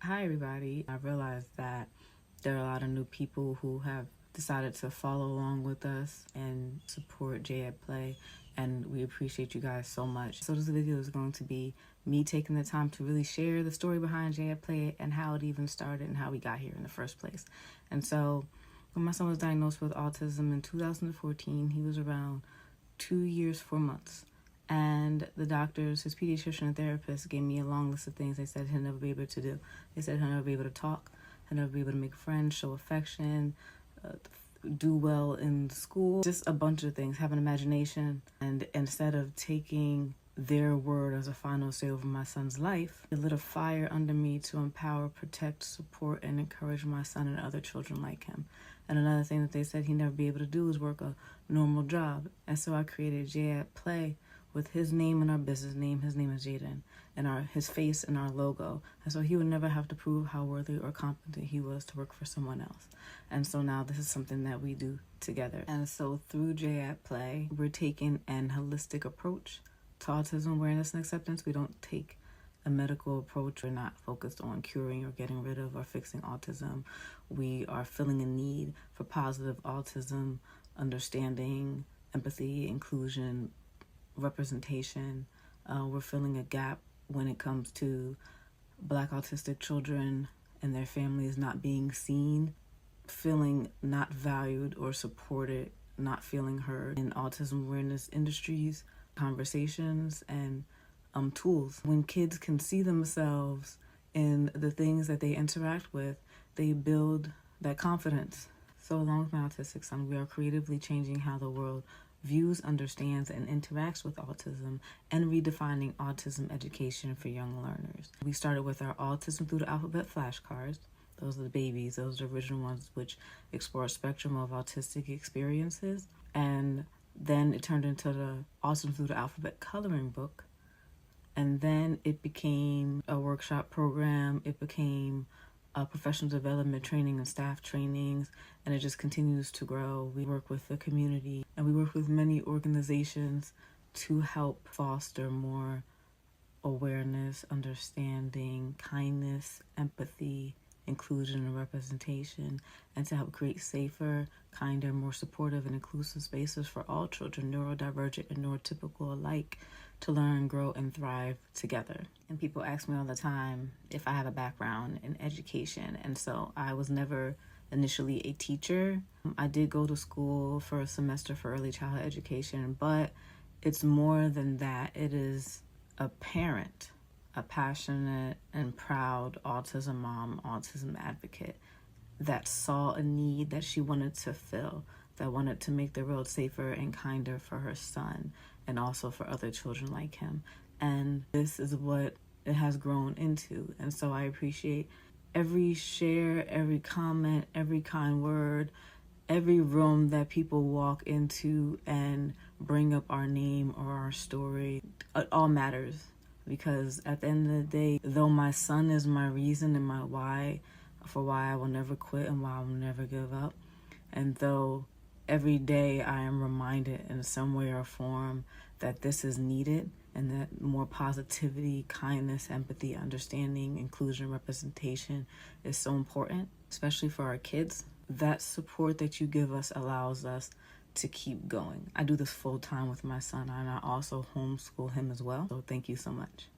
Hi everybody. I realized that there are a lot of new people who have decided to follow along with us and support J at Play, and we appreciate you guys so much. So this video is going to be me taking the time to really share the story behind J at Play and how it even started and how we got here in the first place. And so when my son was diagnosed with autism in 2014, he was around 2 years, 4 months. And the doctors, his pediatrician and therapist, gave me a long list of things they said he'll never be able to do. They said he'll never be able to talk, he'll never be able to make friends, show affection, do well in school, just a bunch of things, have an imagination. And instead of taking their word as a final say over my son's life, it lit a fire under me to empower, protect, support, and encourage my son and other children like him. And another thing that they said he'd never be able to do is work a normal job. And so I created J at Play with his name and our business name. His name is Jaden, and his face and our logo. And so he would never have to prove how worthy or competent he was to work for someone else. And so now this is something that we do together. And so through J at Play, we're taking an holistic approach to autism awareness and acceptance. We don't take a medical approach. We're not focused on curing or getting rid of or fixing autism. We are filling a need for positive autism, understanding, empathy, inclusion, representation. We're filling a gap when it comes to Black autistic children and their families not being seen, feeling not valued or supported, not feeling heard in autism awareness industries, conversations, and tools. When kids can see themselves in the things that they interact with, they build that confidence. So along with my autistic son, we are creatively changing how the world views, understands, and interacts with autism, and redefining autism education for young learners. We started with our Autism Through the Alphabet flashcards. Those are the babies. Those are the original ones which explore a spectrum of autistic experiences. And then it turned into the Autism Through the Alphabet coloring book. And then it became a workshop program. It became professional development training and staff trainings, and it just continues to grow. We work with the community, and we work with many organizations to help foster more awareness, understanding, kindness, empathy, inclusion, and representation, and to help create safer, kinder, more supportive, and inclusive spaces for all children, neurodivergent and neurotypical alike, to learn, grow, and thrive together. And people ask me all the time if I have a background in education, and so I was never initially a teacher. I did go to school for a semester for early childhood education, but it's more than that. It is a parent, a passionate and proud autism mom, autism advocate that saw a need that she wanted to fill, that wanted to make the world safer and kinder for her son and also for other children like him. And this is what it has grown into. And so I appreciate every share, every comment, every kind word, every room that people walk into and bring up our name or our story. It all matters, because at the end of the day, though my son is my reason and my why for why I will never quit and why I will never give up, and though every day I am reminded in some way or form that this is needed and that more positivity, kindness, empathy, understanding, inclusion, representation is so important, especially for our kids. That support that you give us allows us to keep going. I do this full time with my son, and I also homeschool him as well. So thank you so much.